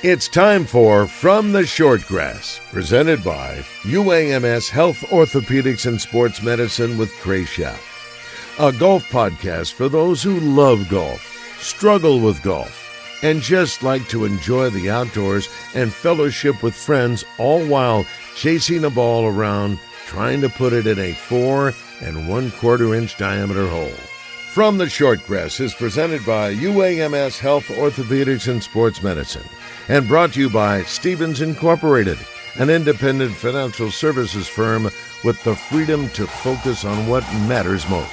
It's time for From the Shortgrass, presented by UAMS Health, Orthopedics, and Sports Medicine with Trey Schaap. A golf podcast for those who love golf, struggle with golf, and just like to enjoy the outdoors and fellowship with friends, all while chasing a ball around, trying to put it in a 4 1/4 inch diameter hole. From the Shortgrass is presented by UAMS Health, Orthopedics, and Sports Medicine, and brought to you by Stevens Incorporated, an independent financial services firm with the freedom to focus on what matters most.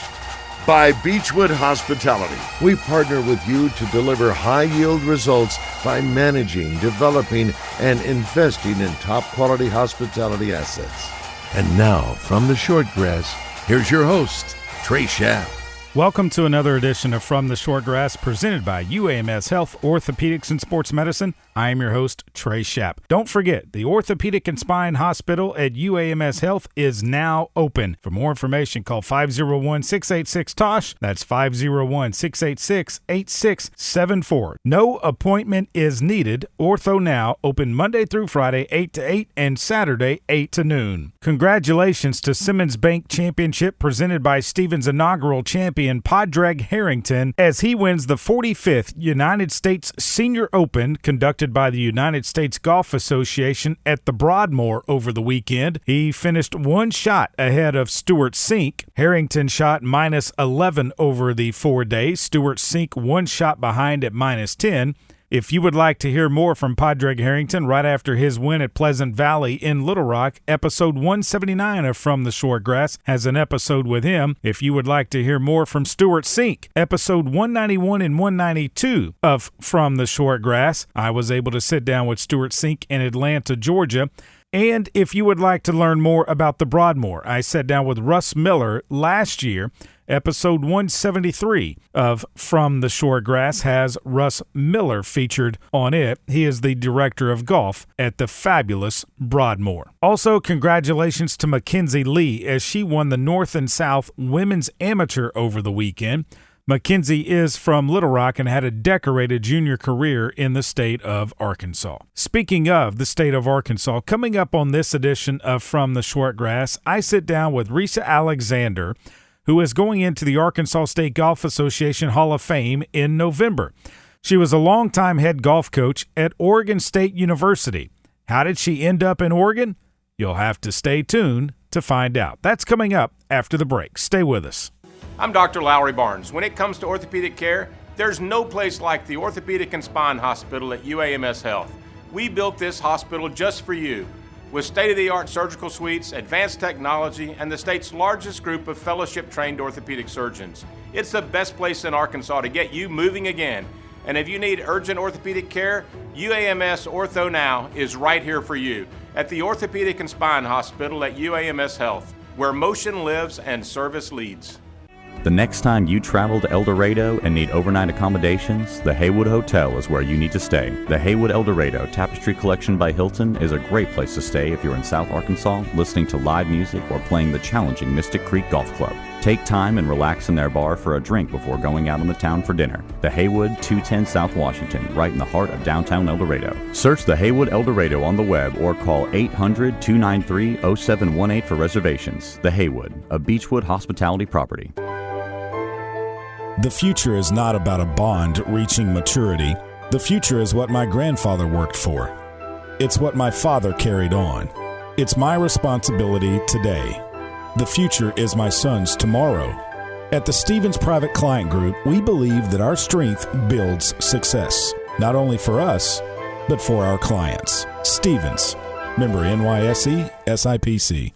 By Beechwood Hospitality, we partner with you to deliver high-yield results by managing, developing, and investing in top-quality hospitality assets. And now, from the Shortgrass, here's your host, Trey Schaap. Welcome to another edition of From the Shortgrass, presented by UAMS Health, Orthopedics, and Sports Medicine. I am your host, Trey Schaap. Don't forget, the Orthopedic and Spine Hospital at UAMS Health is now open. For more information, call 501-686-TOSH. That's 501-686-8674. No appointment is needed. Ortho Now, open Monday through Friday, 8 to 8, and Saturday, 8 to noon. Congratulations to Simmons Bank Championship, presented by Stevens' inaugural champion, Padraig Harrington, as he wins the 45th United States Senior Open, conducted by the United States Golf Association at the Broadmoor over the weekend. He finished one shot ahead of Stewart Cink. Harrington shot -11 over the 4 days. Stewart Cink one shot behind at -10. If you would like to hear more from Padraig Harrington right after his win at Pleasant Valley in Little Rock, episode 179 of From the Shortgrass has an episode with him. If you would like to hear more from Stewart Cink, episode 191 and 192 of From the Shortgrass, I was able to sit down with Stewart Cink in Atlanta, Georgia. And if you would like to learn more about the Broadmoor, I sat down with Russ Miller last year. Episode 173 of From the Shortgrass has Russ Miller featured on it. He is the director of golf at the fabulous Broadmoor. Also, congratulations to Mackenzie Lee as she won the North and South Women's Amateur over the weekend. Mackenzie is from Little Rock and had a decorated junior career in the state of Arkansas. Speaking of the state of Arkansas, coming up on this edition of From the Shortgrass, I sit down with Risa Alexander, who is going into the Arkansas State Golf Association Hall of Fame in November. She was a longtime head golf coach at Oregon State University. How did she end up in Oregon? You'll have to stay tuned to find out. That's coming up after the break. Stay with us. I'm Dr. Lowry Barnes. When it comes to orthopedic care, there's no place like the Orthopedic and Spine Hospital at UAMS Health. We built this hospital just for you, with state-of-the-art surgical suites, advanced technology, and the state's largest group of fellowship-trained orthopedic surgeons. It's the best place in Arkansas to get you moving again. And if you need urgent orthopedic care, UAMS Ortho Now is right here for you at the Orthopedic and Spine Hospital at UAMS Health, where motion lives and service leads. The next time you travel to El Dorado and need overnight accommodations, the Haywood Hotel is where you need to stay. The Haywood El Dorado Tapestry Collection by Hilton is a great place to stay if you're in South Arkansas, listening to live music or playing the challenging Mystic Creek Golf Club. Take time and relax in their bar for a drink before going out on the town for dinner. The Haywood, 210 South Washington, right in the heart of downtown El Dorado. Search the Haywood El Dorado on the web or call 800-293-0718 for reservations. The Haywood, a Beechwood hospitality property. The future is not about a bond reaching maturity. The future is what my grandfather worked for. It's what my father carried on. It's my responsibility today. The future is my son's tomorrow. At the Stevens Private Client Group, we believe that our strength builds success, not only for us, but for our clients. Stevens, member NYSE, SIPC.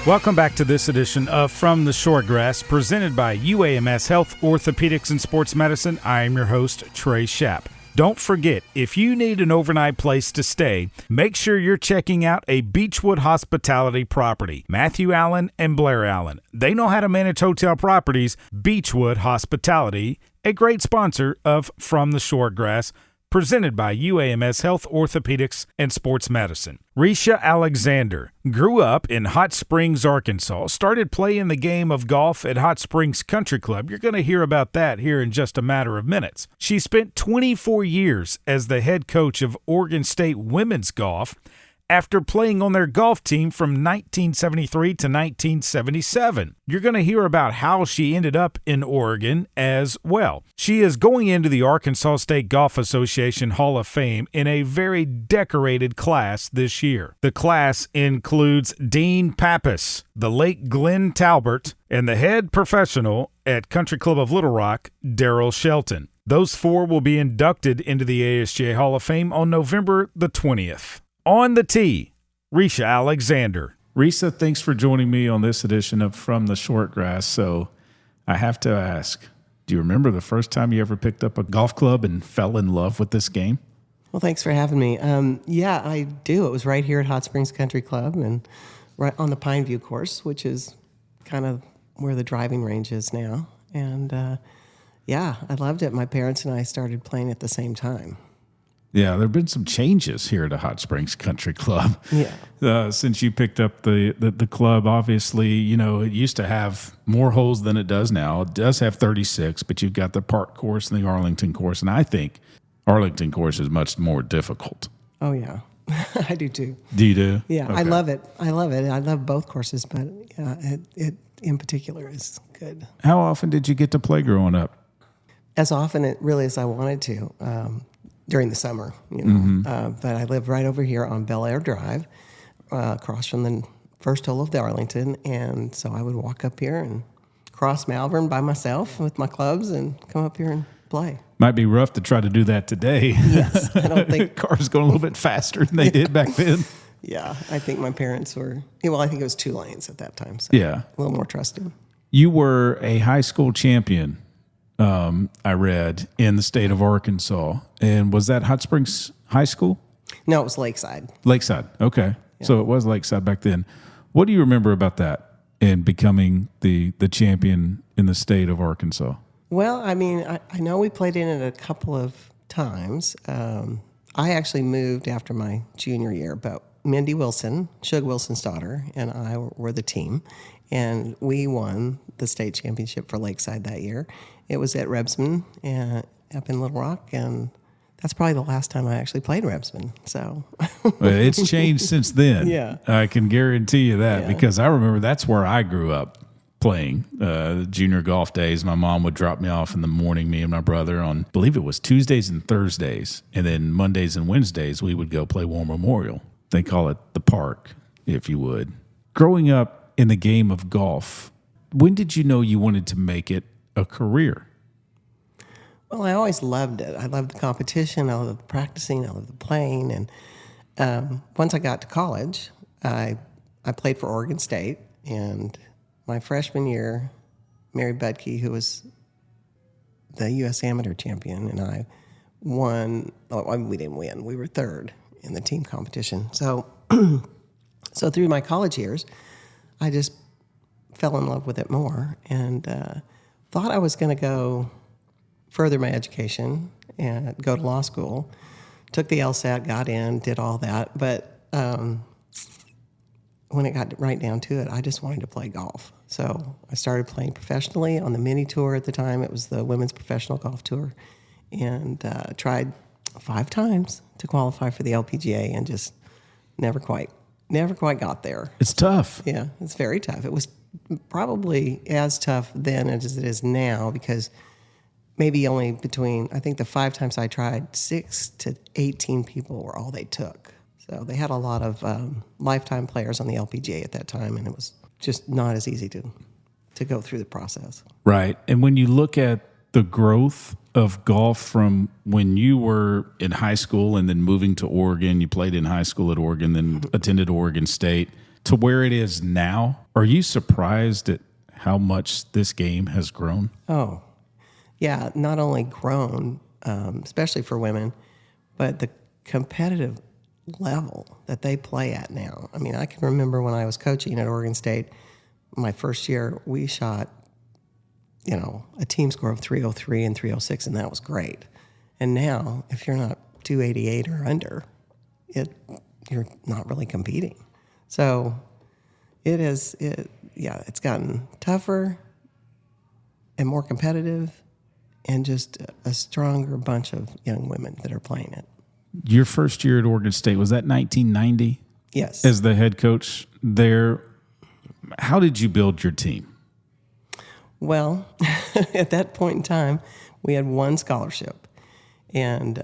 Welcome back to this edition of From the Shortgrass, presented by UAMS Health, Orthopedics, and Sports Medicine. I am your host, Trey Schaap. Don't forget, if you need an overnight place to stay, make sure you're checking out a Beechwood hospitality property. Matthew Allen and Blair Allen. They know how to manage hotel properties. Beechwood Hospitality, a great sponsor of From the Shortgrass, presented by UAMS Health Orthopedics and Sports Medicine. Risha Alexander grew up in Hot Springs, Arkansas, started playing the game of golf at Hot Springs Country Club. You're going to hear about that here in just a matter of minutes. She spent 24 years as the head coach of Oregon State women's golf after playing on their golf team from 1973 to 1977. You're going to hear about how she ended up in Oregon as well. She is going into the Arkansas State Golf Association Hall of Fame in a very decorated class this year. The class includes Dean Pappas, the late Glenn Talbert, and the head professional at Country Club of Little Rock, Daryl Shelton. Those four will be inducted into the ASGA Hall of Fame on November the 20th. On the tee, Risha Alexander. Risa, thanks for joining me on this edition of From the Short Grass. So I have to ask, do you remember the first time you ever picked up a golf club and fell in love with this game? Well, thanks for having me. Yeah, I do. It was right here at Hot Springs Country Club and right on the Pineview course, which is kind of where the driving range is now. And yeah, I loved it. My parents and I started playing at the same time. Yeah, there have been some changes here at the Hot Springs Country Club. Yeah. Since you picked up the club, obviously, you know, it used to have more holes than it does now. It does have 36, but you've got the Park course and the Arlington course, and I think Arlington course is much more difficult. Oh, yeah. I do, too. Do you do? Yeah, okay. I love it. I love both courses, but it in particular is good. How often did you get to play growing up? As often, as I wanted to. During the summer, you know. But I live right over here on Bel Air Drive, across from the first hole of the Arlington. And so I would walk up here and cross Malvern by myself with my clubs and come up here and play. Might be rough to try to do that today. Yes, I don't think... Cars going a little bit faster than they did back then. Yeah, I think my parents were... Well, I think it was 2 lanes at that time. So yeah. A little more trusting. You were a high school champion, I read, in the state of Arkansas. And was that Hot Springs High School? No, it was Lakeside. Lakeside, okay. Yeah. So it was Lakeside back then. What do you remember about that and becoming the champion in the state of Arkansas? Well, I mean, I know we played in it a couple of times. I actually moved after my junior year, but Mindy Wilson, Shug Wilson's daughter, and I were the team. And we won the state championship for Lakeside that year. It was at Rebsman up in Little Rock, and that's probably the last time I actually played Rebsman. So well, it's changed since then. Yeah, I can guarantee you that because I remember that's where I grew up playing. Junior golf days, my mom would drop me off in the morning, me and my brother, on, I believe it was Tuesdays and Thursdays, and then Mondays and Wednesdays we would go play War Memorial. They call it the Park, if you would. Growing up in the game of golf, when did you know you wanted to make it a career? Well, I always loved it. I loved the competition. I loved the practicing. I loved the playing. And once I got to college, I played for Oregon State. And my freshman year, Mary Budke, who was the U.S. amateur champion, and I won. Oh, I mean, we didn't win. We were third in the team competition. So, so through my college years, I just fell in love with it more and thought I was going to go further my education and go to law school. Took the LSAT, got in, did all that. But when it got right down to it, I just wanted to play golf. So I started playing professionally on the mini tour at the time. It was the Women's Professional Golf Tour. And tried 5 times to qualify for the LPGA and just never quite got there. It's tough. Yeah, it's very tough. It was probably as tough then as it is now because maybe only between, I think the 5 times I tried, 6 to 18 people were all they took. So they had a lot of lifetime players on the LPGA at that time, and it was just not as easy to go through the process. Right. And when you look at the growth of golf from when you were in high school and then moving to Oregon, you played in high school at Oregon, then attended Oregon State, to where it is now, are you surprised at how much this game has grown? Oh, yeah, not only grown, especially for women, but the competitive level that they play at now. I mean, I can remember when I was coaching at Oregon State, my first year, we shot, a team score of 303 and 306, and that was great. And now, if you're not 288 or under, you're not really competing. So it's gotten tougher and more competitive, and just a stronger bunch of young women that are playing it. Your first year at Oregon State, was that 1990? Yes. As the head coach there, how did you build your team? Well, at that point in time, we had one scholarship. And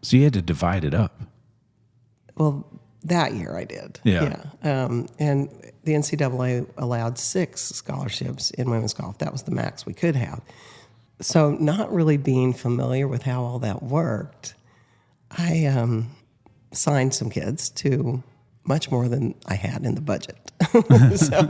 so you had to divide it up. Well, that year I did. Yeah. And the NCAA allowed 6 scholarships in women's golf. That was the max we could have. So not really being familiar with how all that worked, I signed some kids to much more than I had in the budget. So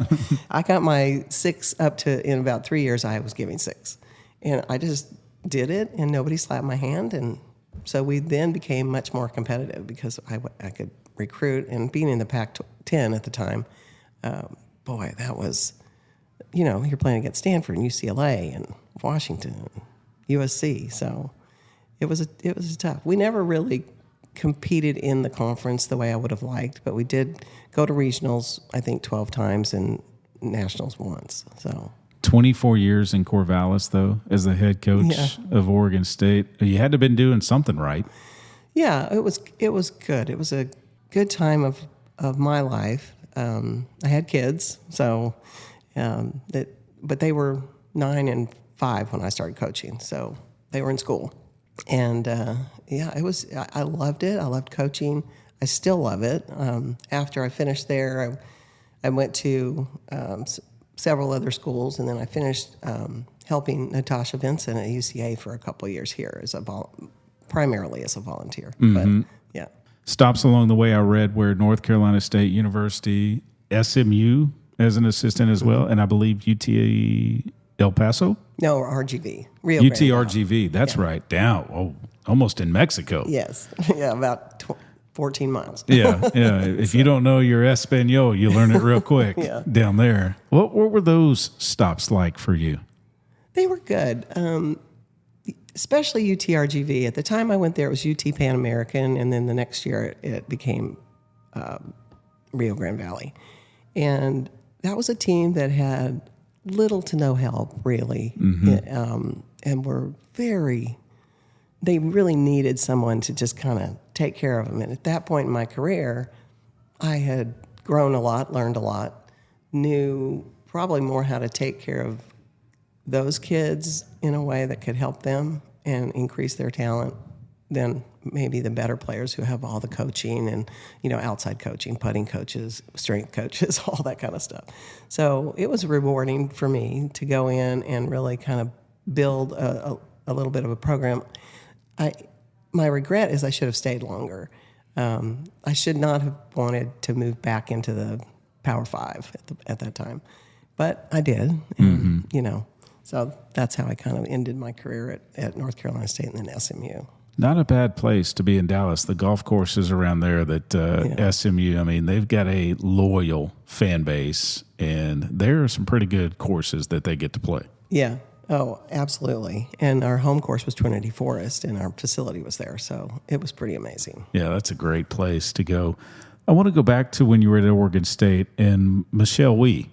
I got my 6 up to, in about 3 years, I was giving 6. And I just did it, and nobody slapped my hand. And so we then became much more competitive because I could recruit. And being in the Pac-10 at the time, boy, that was, you're playing against Stanford and UCLA and Washington and USC. So it was tough. We never really competed in the conference the way I would have liked, but we did go to regionals, I think 12 times, and nationals once. So 24 years in Corvallis, though, as the head coach of Oregon State. You had to have been doing something right. Yeah, it was good. It was a good time of my life. I had kids, so but they were 9 and 5 when I started coaching, so they were in school. And I loved it. I loved coaching. I still love it. After I finished there, I went to several other schools, and then I finished helping Natasha Vincent at UCA for a couple of years here as primarily as a volunteer. Mm-hmm. But yeah, Stops along the way I read were North Carolina State University, SMU as an assistant as well, and I believe UT El Paso. No, RGV. Rio UT Grande RGV, that's right, down, almost in Mexico. Yes, yeah, about 14 miles. Yeah. If you don't know your Espanol, you learn it real quick down there. What were those stops like for you? They were good, especially UT RGV. At the time I went there, it was UT Pan American, and then the next year it became Rio Grande Valley. And that was a team that had little to no help, really, and were they really needed someone to just kind of take care of them. And at that point in my career, I had grown a lot, learned a lot, knew probably more how to take care of those kids in a way that could help them and increase their talent than maybe the better players who have all the coaching and, outside coaching, putting coaches, strength coaches, all that kind of stuff. So it was rewarding for me to go in and really kind of build a little bit of a program. My regret is I should have stayed longer. I should not have wanted to move back into the Power 5 at that time, but I did. And, so that's how I kind of ended my career at North Carolina State and then SMU. Not a bad place to be in Dallas. The golf courses around there that SMU, I mean, they've got a loyal fan base, and there are some pretty good courses that they get to play. Yeah. Oh, absolutely. And our home course was Trinity Forest, and our facility was there, so it was pretty amazing. Yeah, that's a great place to go. I want to go back to when you were at Oregon State, and Michelle Wee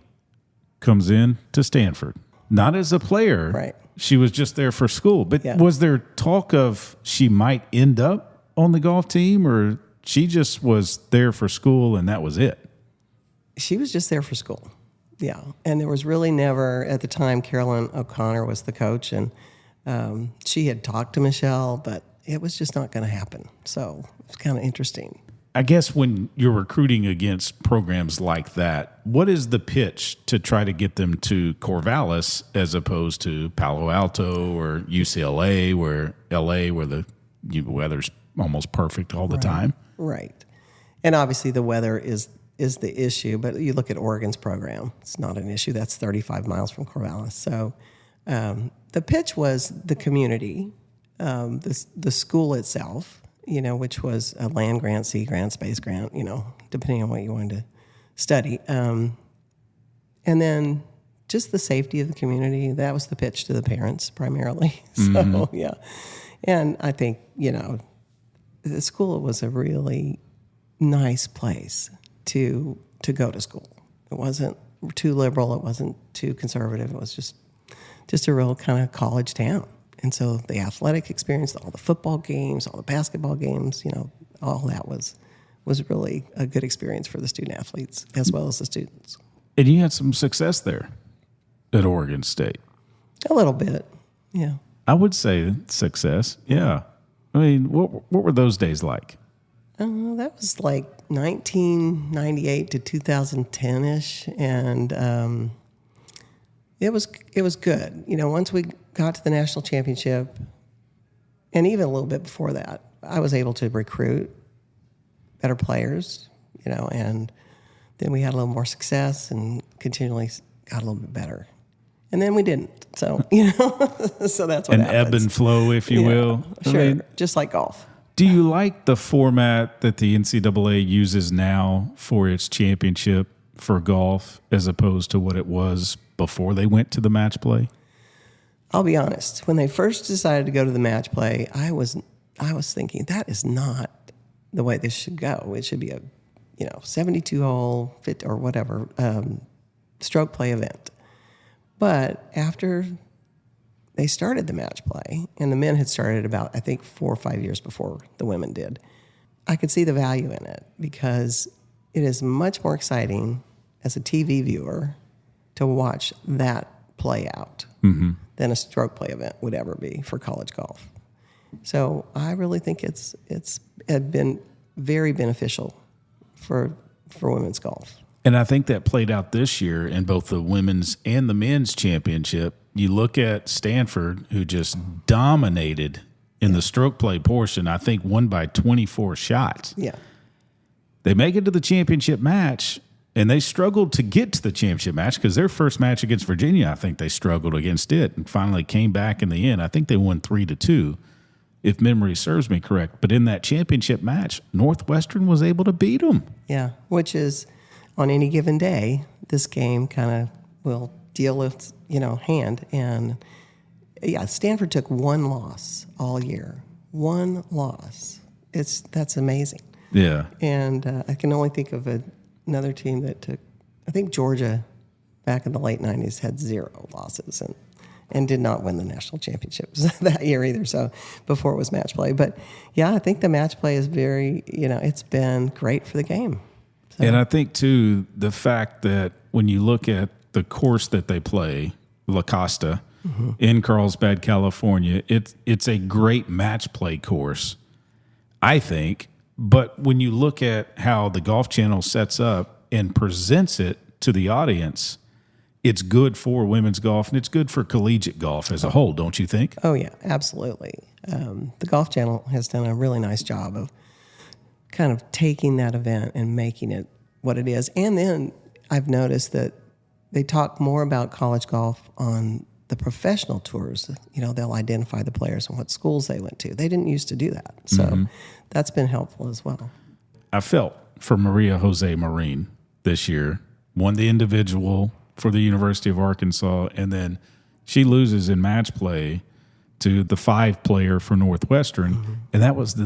comes in to Stanford. Not as a player. Right. She was just there for school. But was there talk of she might end up on the golf team, or she just was there for school and that was it? She was just there for school. Yeah. And there was really never, at the time, Carolyn O'Connor was the coach, and she had talked to Michelle, but it was just not going to happen. So it was kind of interesting. I guess when you're recruiting against programs like that, what is the pitch to try to get them to Corvallis as opposed to Palo Alto or UCLA, where LA, where the weather's almost perfect all the time? Right. And obviously the weather is the issue, but you look at Oregon's program, it's not an issue. That's 35 miles from Corvallis. So the pitch was the community, the school itself, which was a land grant, sea grant, space grant, depending on what you wanted to study. And then just the safety of the community, that was the pitch to the parents primarily. So, yeah. And I think, the school was a really nice place to go to school. It wasn't too liberal. It wasn't too conservative. It was just a real kind of college town. And so the athletic experience, all the football games, all the basketball games, all that was really a good experience for the student athletes as well as the students. And you had some success there at Oregon State. A little bit, yeah. I would say success, yeah. I mean, what were those days like? That was like 1998 to 2010-ish, and it was good. Once we got to the national championship, and even a little bit before that, I was able to recruit better players, and then we had a little more success and continually got a little bit better. And then we didn't. So, so that's what An happens. ebb and flow, if you will. Sure, just like golf. Do you like the format that the NCAA uses now for its championship for golf as opposed to what it was before they went to the match play? I'll be honest. When they first decided to go to the match play, I was thinking that is not the way this should go. It should be a 72-hole fit or whatever stroke play event. But after they started the match play, and the men had started about, I think, 4 or 5 years before the women did, I could see the value in it because it is much more exciting as a TV viewer to watch that play out than a stroke play event would ever be for college golf. So I really think it's been very beneficial for women's golf. And I think that played out this year in both the women's and the men's championship. You look at Stanford, who just dominated in the stroke play portion, I think won by 24 shots. Yeah. They make it to the championship match, and they struggled to get to the championship match because their first match against Virginia, I think they struggled against it and finally came back in the end. I think they won 3-2, if memory serves me correct. But in that championship match, Northwestern was able to beat them. Yeah, which is on any given day, this game kind of will deal its hand. And yeah, Stanford took one loss all year. One loss. That's amazing. Yeah. And I can only think of another team that took, I think Georgia back in the late 90s had 0 losses and did not win the national championships that year either. So before it was match play. But yeah, I think the match play is very, it's been great for the game. So. And I think, too, the fact that when you look at the course that they play, La Costa, in Carlsbad, California, it's a great match play course, I think. But when you look at how the Golf Channel sets up and presents it to the audience, it's good for women's golf and it's good for collegiate golf as a whole, don't you think? Oh, yeah, absolutely. The Golf Channel has done a really nice job of kind of taking that event and making it what it is. And then I've noticed that they talk more about college golf on the professional tours. They'll identify the players and what schools they went to. They didn't used to do that. So that's been helpful as well. I felt for Maria Jose Marin this year, won the individual for the University of Arkansas, and then she loses in match play to the 5 player for Northwestern. And that was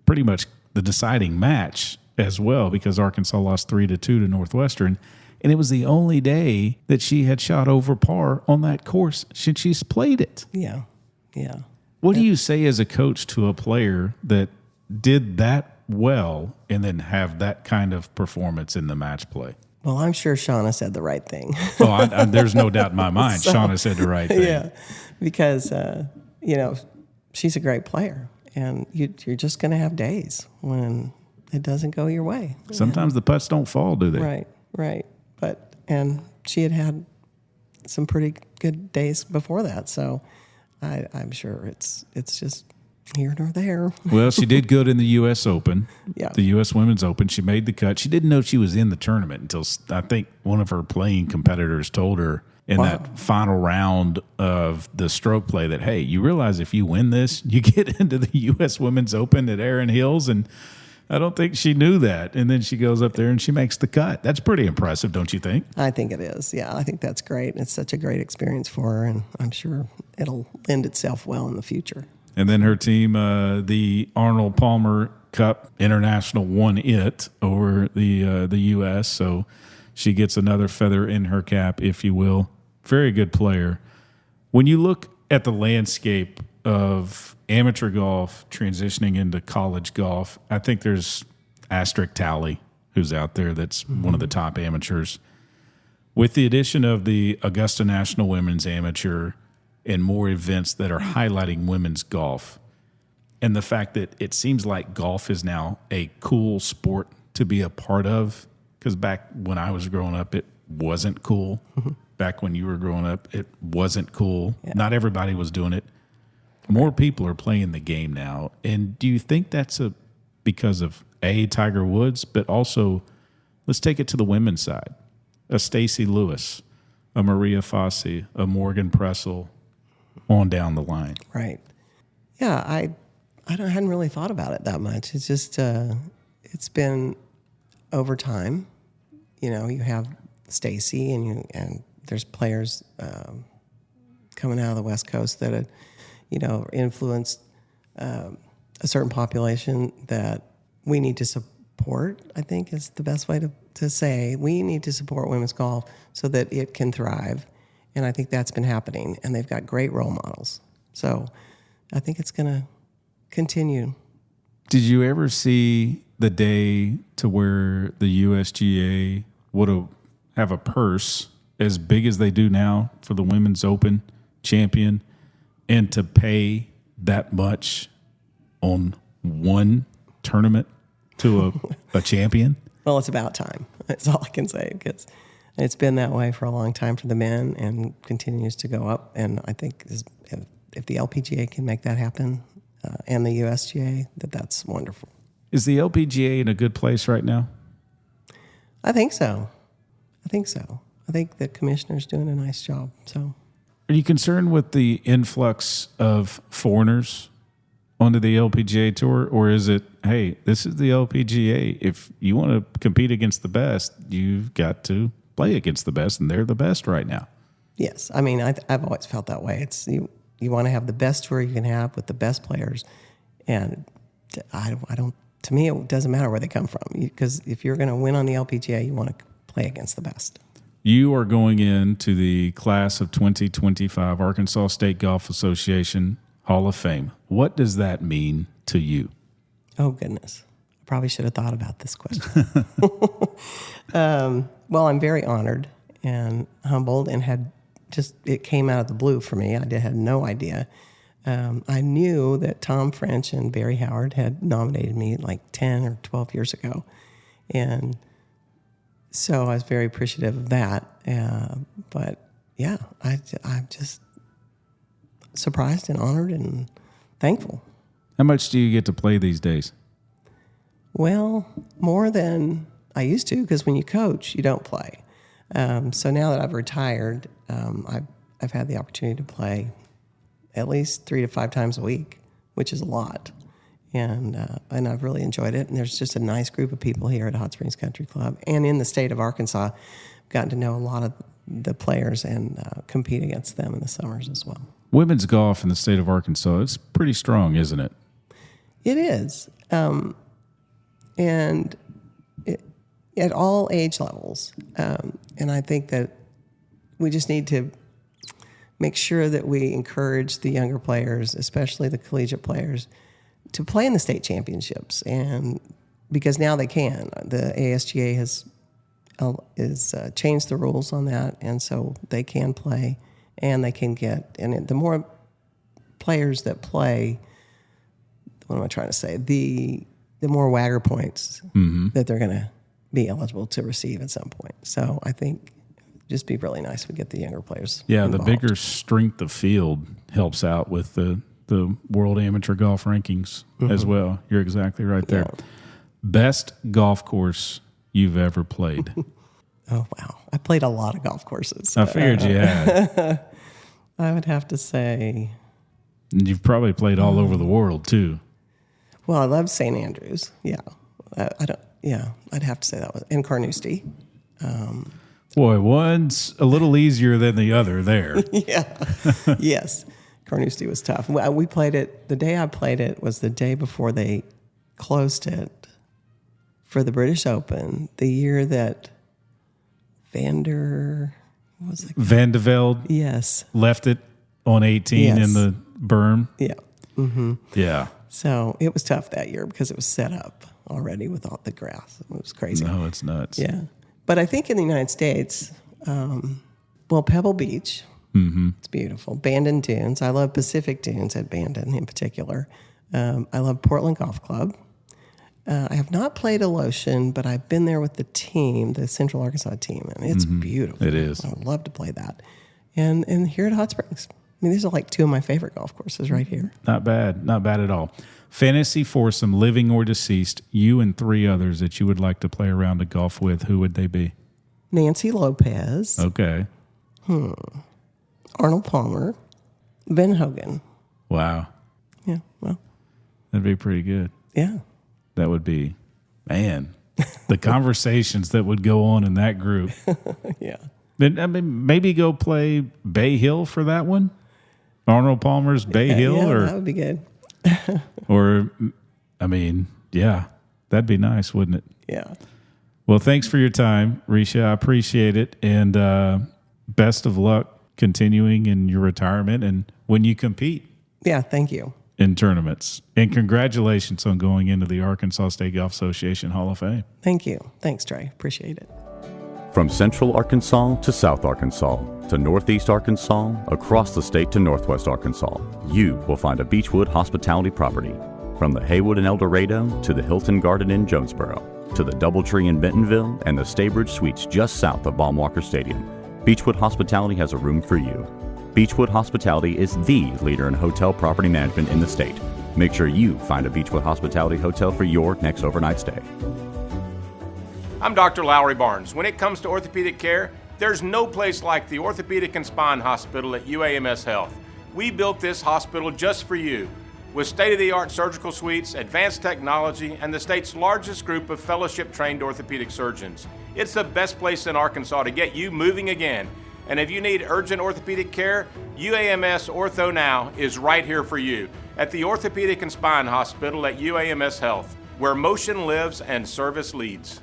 pretty much the deciding match as well because Arkansas lost 3-2 to Northwestern. And it was the only day that she had shot over par on that course since she's played it. Yeah. What do you say as a coach to a player that did that well and then have that kind of performance in the match play? Well, I'm sure Shauna said the right thing. There's no doubt in my mind. Shauna said the right thing. Yeah, because, she's a great player. And you're just going to have days when it doesn't go your way. Sometimes the putts don't fall, do they? Right. And she had some pretty good days before that. So I'm sure it's just here nor there. Well, she did good in the U.S. Open, Yeah. the U.S. Women's Open. She made the cut. She didn't know she was in the tournament until I think one of her playing competitors told her in that final round of the stroke play that, hey, you realize if you win this, you get into the U.S. Women's Open at Erin Hills. And I don't think she knew that. And then she goes up there and she makes the cut. That's pretty impressive, don't you think? I think it is. Yeah, I think that's great. It's such a great experience for her, and I'm sure it'll lend itself well in the future. And then her team, the Arnold Palmer Cup International won it over the U.S., so she gets another feather in her cap, if you will. Very good player. When you look at the landscape of amateur golf transitioning into college golf, I think there's Asterisk Talley, who's out there that's one of the top amateurs. With the addition of the Augusta National Women's Amateur and more events that are highlighting women's golf, and the fact that it seems like golf is now a cool sport to be a part of, because back when I was growing up, it wasn't cool. Back when you were growing up, it wasn't cool. Yeah. Not everybody was doing it. More people are playing the game now. And do you think that's because of Tiger Woods, but also let's take it to the women's side? A Stacey Lewis, a Maria Fassi, a Morgan Pressel, on down the line. Right. Yeah, I hadn't really thought about it that much. It's just it's been over time. You know, you have Stacey and there's players coming out of the West Coast that influenced a certain population that we need to support. I think is the best way to say we need to support women's golf so that it can thrive, and I think that's been happening. And they've got great role models, so I think it's going to continue. Did you ever see the day to where the USGA would have a purse as big as they do now for the Women's Open champion, and to pay that much on one tournament to a champion? Well, it's about time. That's all I can say, because it's been that way for a long time for the men and continues to go up. And I think if the LPGA can make that happen and the USGA, that's wonderful. Is the LPGA in a good place right now? I think so. I think the commissioner's doing a nice job. So, are you concerned with the influx of foreigners onto the LPGA tour, or is it, hey, this is the LPGA. If you want to compete against the best, you've got to play against the best, and they're the best right now? Yes, I mean, I've always felt that way. It's you want to have the best tour you can have with the best players, and I don't. To me, it doesn't matter where they come from, because if you're going to win on the LPGA, you want to play against the best. You are going into the class of 2025 Arkansas State Golf Association Hall of Fame. What does that mean to you? Oh, goodness. I probably should have thought about this question. Well, I'm very honored and humbled, and it came out of the blue for me. I had no idea. I knew that Tom French and Barry Howard had nominated me like 10 or 12 years ago. And so I was very appreciative of that. But yeah, I'm just surprised and honored and thankful. How much do you get to play these days? Well, more than I used to, because when you coach, you don't play. So now that I've retired, I've had the opportunity to play at least 3 to 5 times a week, which is a lot. And I've really enjoyed it. And there's just a nice group of people here at Hot Springs Country Club. And in the state of Arkansas, I've gotten to know a lot of the players and compete against them in the summers as well. Women's golf in the state of Arkansas, it's pretty strong, isn't it? It is. And at all age levels. And I think that we just need to make sure that we encourage the younger players, especially the collegiate players, to play in the state championships. And because now they can. The ASGA has changed the rules on that, and so they can play, and they can get, and the more players that play, what am I trying to say? The more Wagger points that they're going to be eligible to receive at some point. So I think just be really nice if we get the younger players involved. The bigger strength of field helps out with the World Amateur Golf Rankings as well. You're exactly right there. Yeah. Best golf course you've ever played? Oh, wow. I played a lot of golf courses. I figured you had. I would have to say. You've probably played all over the world, too. Well, I love St. Andrews. Yeah. I'd have to say that was in Carnoustie. Boy, one's a little easier than the other there. Yeah. Yes. Carnoustie was tough. We played it, the day I played it was the day before they closed it for the British Open the year that Van de Velde, yes, left it on 18 in the berm. Yeah. Mm-hmm. Yeah. So it was tough that year because it was set up already with all the grass. It was crazy. No, it's nuts. Yeah. But I think in the United States, Pebble Beach, it's beautiful. Bandon Dunes. I love Pacific Dunes at Bandon in particular. I love Portland Golf Club. I have not played a Lotion, but I've been there with the team, the Central Arkansas team, and it's beautiful. It is. I would love to play that. And here at Hot Springs. I mean, these are like two of my favorite golf courses right here. Not bad. Not bad at all. Fantasy foursome, living or deceased, you and 3 others that you would like to play around a golf with, who would they be? Nancy Lopez. Okay. Arnold Palmer. Ben Hogan. Wow. Yeah, well. That'd be pretty good. Yeah. That would be, man, the conversations that would go on in that group. Yeah. I mean, maybe go play Bay Hill for that one? Arnold Palmer's Bay Hill? Yeah, or that would be good. Or, I mean, yeah, that'd be nice, wouldn't it? Yeah. Well, thanks for your time, Risha. I appreciate it. And best of luck continuing in your retirement and when you compete. Yeah, thank you. In tournaments. And congratulations on going into the Arkansas State Golf Association Hall of Fame. Thank you. Thanks, Trey. Appreciate it. From Central Arkansas to South Arkansas to Northeast Arkansas, across the state to Northwest Arkansas, you will find a Beechwood hospitality property. From the Haywood in El Dorado to the Hilton Garden in Jonesboro, to the Doubletree in Bentonville and the Staybridge Suites just south of Baumwalker Stadium, Beechwood Hospitality has a room for you. Beechwood Hospitality is the leader in hotel property management in the state. Make sure you find a Beechwood Hospitality hotel for your next overnight stay. I'm Dr. Lowry Barnes. When it comes to orthopedic care, there's no place like the Orthopedic and Spine Hospital at UAMS Health. We built this hospital just for you, with state-of-the-art surgical suites, advanced technology, and the state's largest group of fellowship-trained orthopedic surgeons. It's the best place in Arkansas to get you moving again. And if you need urgent orthopedic care, UAMS Ortho Now is right here for you at the Orthopedic and Spine Hospital at UAMS Health, where motion lives and service leads.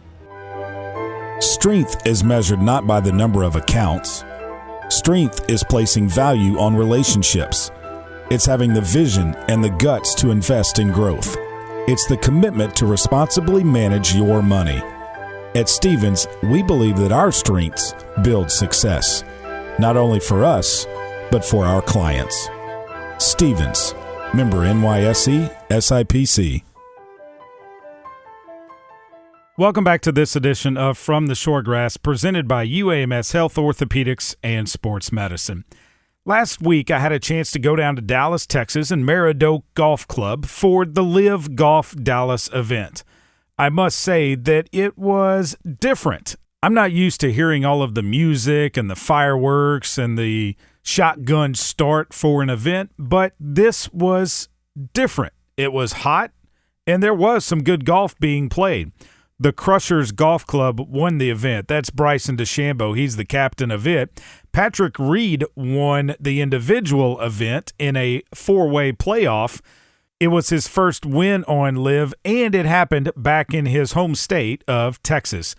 Strength is measured not by the number of accounts. Strength is placing value on relationships. It's having the vision and the guts to invest in growth. It's the commitment to responsibly manage your money. At Stevens, we believe that our strengths build success, not only for us, but for our clients. Stevens, member NYSE, SIPC. Welcome back to this edition of From the Shortgrass, presented by UAMS Health Orthopedics and Sports Medicine. Last week, I had a chance to go down to Dallas, Texas, and Meridoak Golf Club for the Live Golf Dallas event. I must say that it was different. I'm not used to hearing all of the music and the fireworks and the shotgun start for an event, but this was different. It was hot, and there was some good golf being played. The Crushers Golf Club won the event. That's Bryson DeChambeau. He's the captain of it. Patrick Reed won the individual event in a 4-way playoff. It was his first win on Live, and it happened back in his home state of Texas.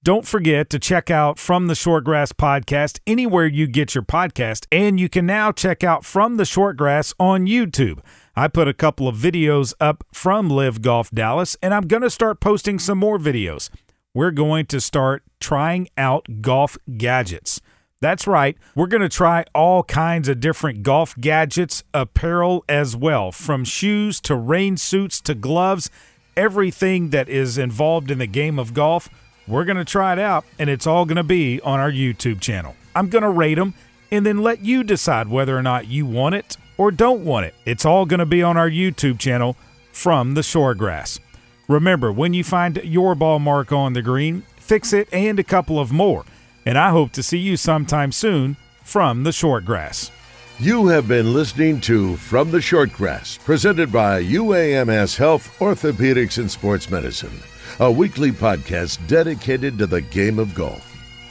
Don't forget to check out From the Shortgrass podcast anywhere you get your podcast, and you can now check out From the Shortgrass on YouTube. I put a couple of videos up from Live Golf Dallas, and I'm going to start posting some more videos. We're going to start trying out golf gadgets. That's right. We're going to try all kinds of different golf gadgets, apparel as well, from shoes to rain suits to gloves, everything that is involved in the game of golf. We're going to try it out, and it's all going to be on our YouTube channel. I'm going to rate them and then let you decide whether or not you want it or don't want it. It's all going to be on our YouTube channel, From the Shortgrass. Remember, when you find your ball mark on the green, fix it and a couple of more. And I hope to see you sometime soon from the Shortgrass. You have been listening to From the Shortgrass, presented by UAMS Health Orthopedics and Sports Medicine, a weekly podcast dedicated to the game of golf.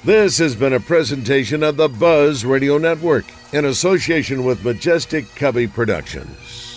This has been a presentation of the Buzz Radio Network in association with Majestic Cubby Productions.